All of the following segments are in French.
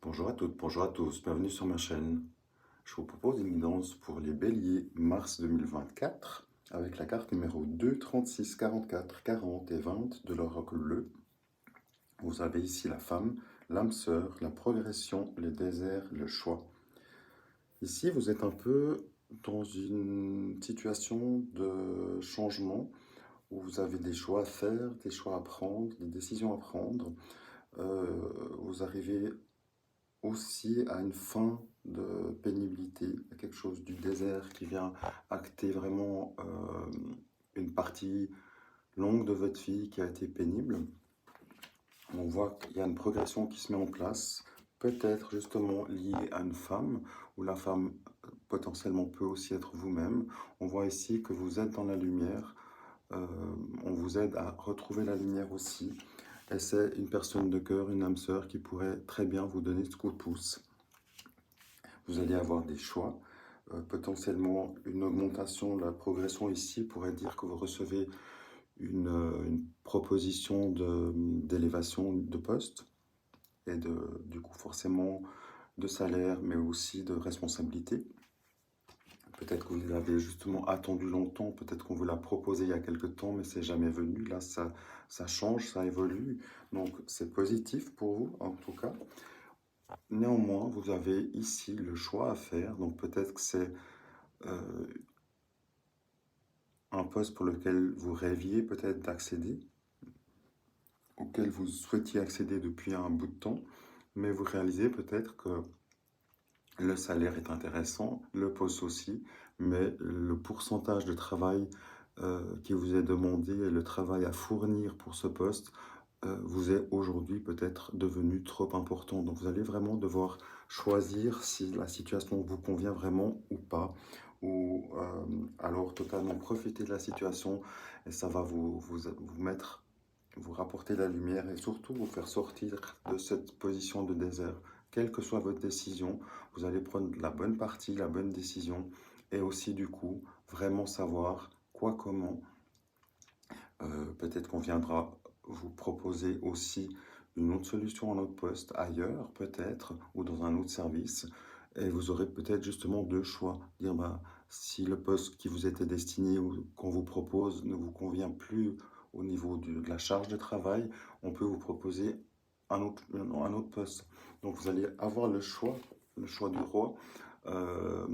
Bonjour à toutes, bonjour à tous, bienvenue sur ma chaîne. Je vous propose une guidance pour les béliers mars 2024 avec la carte numéro 2, 36, 44, 40 et 20 de l'oracle bleu. Vous avez ici la femme, l'âme sœur, la progression, les déserts, le choix. Ici, vous êtes un peu dans une situation de changement où vous avez des choix à faire, des choix à prendre, des décisions à prendre. Vous arrivez aussi à une fin de pénibilité, à quelque chose du désert qui vient acter vraiment une partie longue de votre vie qui a été pénible. On voit qu'il y a une progression qui se met en place, peut-être justement liée à une femme, ou la femme potentiellement peut aussi être vous-même. On voit ici que vous êtes dans la lumière, euh, on vous aide à retrouver la lumière aussi. Et c'est une personne de cœur, une âme sœur qui pourrait très bien vous donner ce coup de pouce. Vous allez avoir des choix, potentiellement une augmentation, la progression ici pourrait dire que vous recevez une proposition d'élévation de poste et du coup forcément de salaire, mais aussi de responsabilité. Peut-être que vous l'avez justement attendu longtemps, peut-être qu'on vous l'a proposé il y a quelque temps, mais c'est jamais venu. Là, ça change, ça évolue, donc c'est positif pour vous en tout cas. Néanmoins, vous avez ici le choix à faire, donc peut-être que c'est euh, un poste pour lequel vous rêviez peut-être d'accéder, auquel vous souhaitiez accéder depuis un bout de temps, mais vous réalisez peut-être que le salaire est intéressant, le poste aussi, mais le pourcentage de travail qui vous est demandé et le travail à fournir pour ce poste vous est aujourd'hui peut-être devenu trop important. Donc vous allez vraiment devoir choisir si la situation vous convient vraiment ou pas, ou alors totalement profiter de la situation et ça va vous mettre, vous rapporter la lumière et surtout vous faire sortir de cette position de désert. Quelle que soit votre décision, vous allez prendre la bonne partie, la bonne décision et aussi du coup vraiment savoir quoi, comment. Peut-être qu'on viendra vous proposer aussi une autre solution, un autre poste ailleurs peut-être ou dans un autre service et vous aurez peut-être justement deux choix. Dire bah, si le poste qui vous était destiné ou qu'on vous propose ne vous convient plus au niveau de la charge de travail, on peut vous proposer un autre poste. Donc vous allez avoir le choix du roi, euh,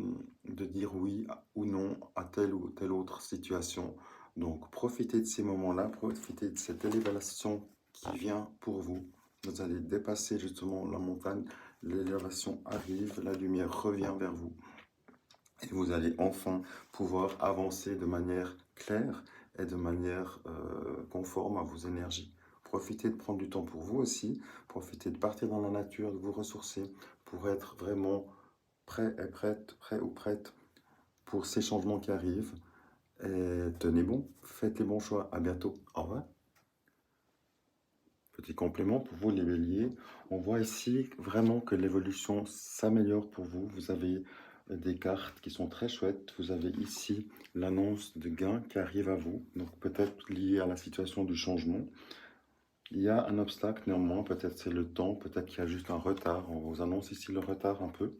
de dire oui ou non à telle ou telle autre situation. Donc, profitez de ces moments-là, profitez de cette élévation qui vient pour vous. Vous allez dépasser justement la montagne, l'élévation arrive, la lumière revient vers vous. Et vous allez enfin pouvoir avancer de manière claire et de manière conforme à vos énergies. Profitez de prendre du temps pour vous aussi, profitez de partir dans la nature, de vous ressourcer pour être vraiment prêt et prête, prêt ou prête pour ces changements qui arrivent. Et tenez bon, faites les bons choix. À bientôt. Au revoir. Petit complément pour vous, les béliers. On voit ici vraiment que l'évolution s'améliore pour vous. Vous avez des cartes qui sont très chouettes. Vous avez ici l'annonce de gains qui arrive à vous, donc peut-être lié à la situation du changement. Il y a un obstacle néanmoins, peut-être c'est le temps, peut-être qu'il y a juste un retard. On vous annonce ici le retard un peu.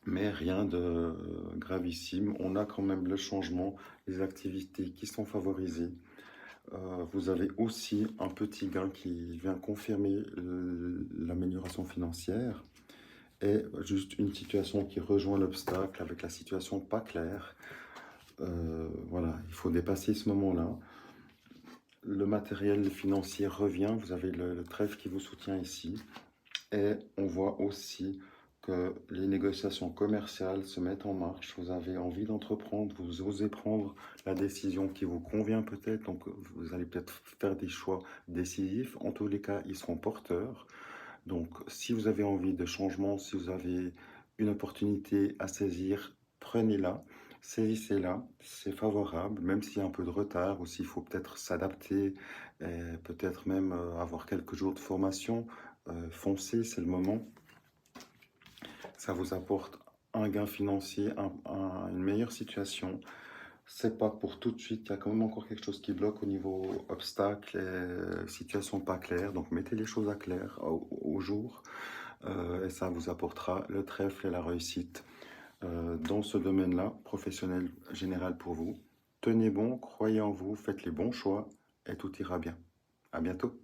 Mais rien de gravissime. On a quand même le changement, les activités qui sont favorisées. Vous avez aussi un petit gain qui vient confirmer l'amélioration financière et juste une situation qui rejoint l'obstacle avec la situation pas claire. Voilà, il faut dépasser ce moment-là. Le matériel financier revient, vous avez le trèfle qui vous soutient ici. Et on voit aussi que les négociations commerciales se mettent en marche. Vous avez envie d'entreprendre, vous osez prendre la décision qui vous convient peut-être. Donc vous allez peut-être faire des choix décisifs. En tous les cas, ils seront porteurs. Donc si vous avez envie de changement, si vous avez une opportunité à saisir, prenez-la. Saisissez-la, c'est favorable, même s'il y a un peu de retard ou s'il faut peut-être s'adapter et peut-être même avoir quelques jours de formation. Foncez, c'est le moment. Ça vous apporte un gain financier, une meilleure situation. C'est pas pour tout de suite, il y a quand même encore quelque chose qui bloque au niveau obstacle et situation pas claire. Donc mettez les choses à clair au jour et ça vous apportera le trèfle et la réussite dans ce domaine-là, professionnel général pour vous. Tenez bon, croyez en vous, faites les bons choix et tout ira bien. À bientôt.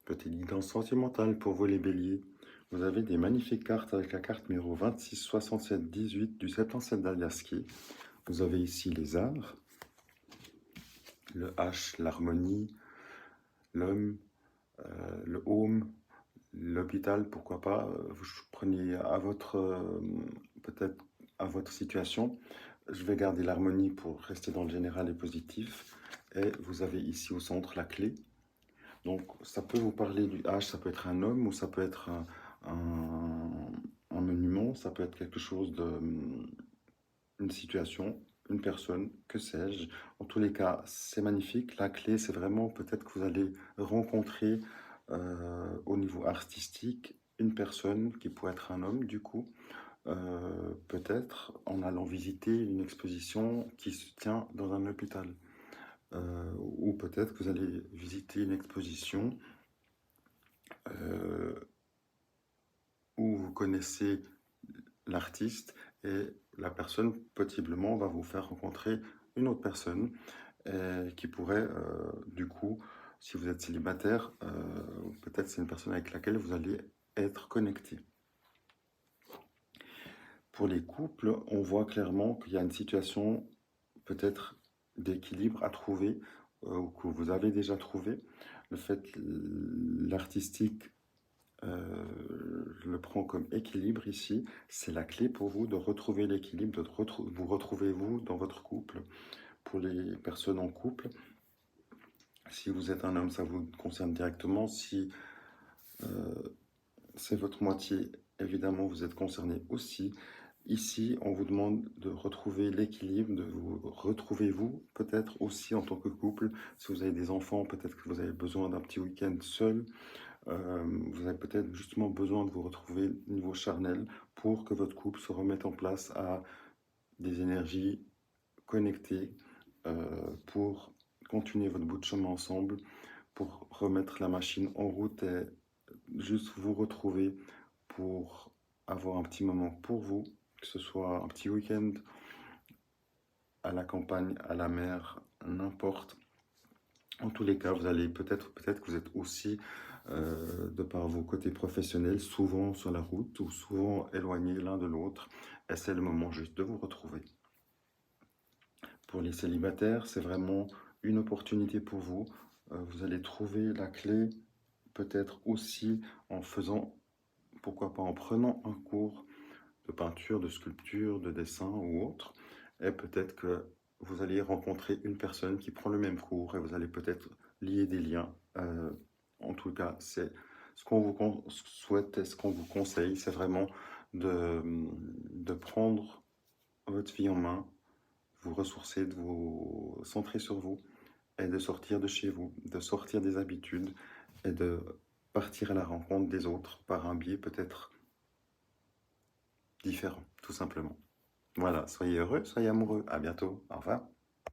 Petite guidance sentimentale pour vous les béliers. Vous avez des magnifiques cartes avec la carte numéro 26, 67, 18 du 77 d'Aliaski. Vous avez ici les arts, le H, l'harmonie, l'homme, le home, l'hôpital, pourquoi pas. Vous prenez à votre, peut-être à votre situation. Je vais garder l'harmonie pour rester dans le général et positif. Et vous avez ici au centre la clé. Donc ça peut vous parler du H, ça peut être un homme ou ça peut être un monument, ça peut être quelque chose de, une situation, une personne, que sais-je. En tous les cas, c'est magnifique. La clé, c'est vraiment peut-être que vous allez rencontrer au niveau artistique une personne qui pourrait être un homme du coup. Peut-être en allant visiter une exposition qui se tient dans un hôpital. Ou peut-être que vous allez visiter une exposition euh, où vous connaissez l'artiste et la personne possiblement va vous faire rencontrer une autre personne qui pourrait du coup, si vous êtes célibataire, peut-être c'est une personne avec laquelle vous allez être connecté. Pour les couples, on voit clairement qu'il y a une situation peut-être d'équilibre à trouver ou que vous avez déjà trouvé. Le fait l'artistique je le prends comme équilibre ici, c'est la clé pour vous de retrouver l'équilibre, de vous retrouver vous dans votre couple. Pour les personnes en couple, si vous êtes un homme, ça vous concerne directement. Si c'est votre moitié, évidemment, vous êtes concerné aussi. Ici, on vous demande de retrouver l'équilibre, de vous retrouver vous, peut-être aussi en tant que couple. Si vous avez des enfants, peut-être que vous avez besoin d'un petit week-end seul. Vous avez peut-être justement besoin de vous retrouver au niveau charnel pour que votre couple se remette en place à des énergies connectées pour continuer votre bout de chemin ensemble, pour remettre la machine en route et juste vous retrouver pour avoir un petit moment pour vous, que ce soit un petit week-end à la campagne, à la mer, n'importe. En tous les cas, vous allez peut-être que vous êtes aussi, de par vos côtés professionnels, souvent sur la route ou souvent éloignés l'un de l'autre. Et c'est le moment juste de vous retrouver. Pour les célibataires, c'est vraiment une opportunité pour vous. Vous allez trouver la clé peut-être aussi en faisant, pourquoi pas en prenant un cours de peinture, de sculpture, de dessin ou autre. Et peut-être que vous allez rencontrer une personne qui prend le même cours et vous allez peut-être lier des liens. En tout cas, c'est ce qu'on vous souhaite et ce qu'on vous conseille, c'est vraiment de prendre votre vie en main, vous ressourcer, de vous centrer sur vous et de sortir de chez vous, de sortir des habitudes et de partir à la rencontre des autres par un biais peut-être différent, tout simplement. Voilà, soyez heureux, soyez amoureux. À bientôt. Au revoir.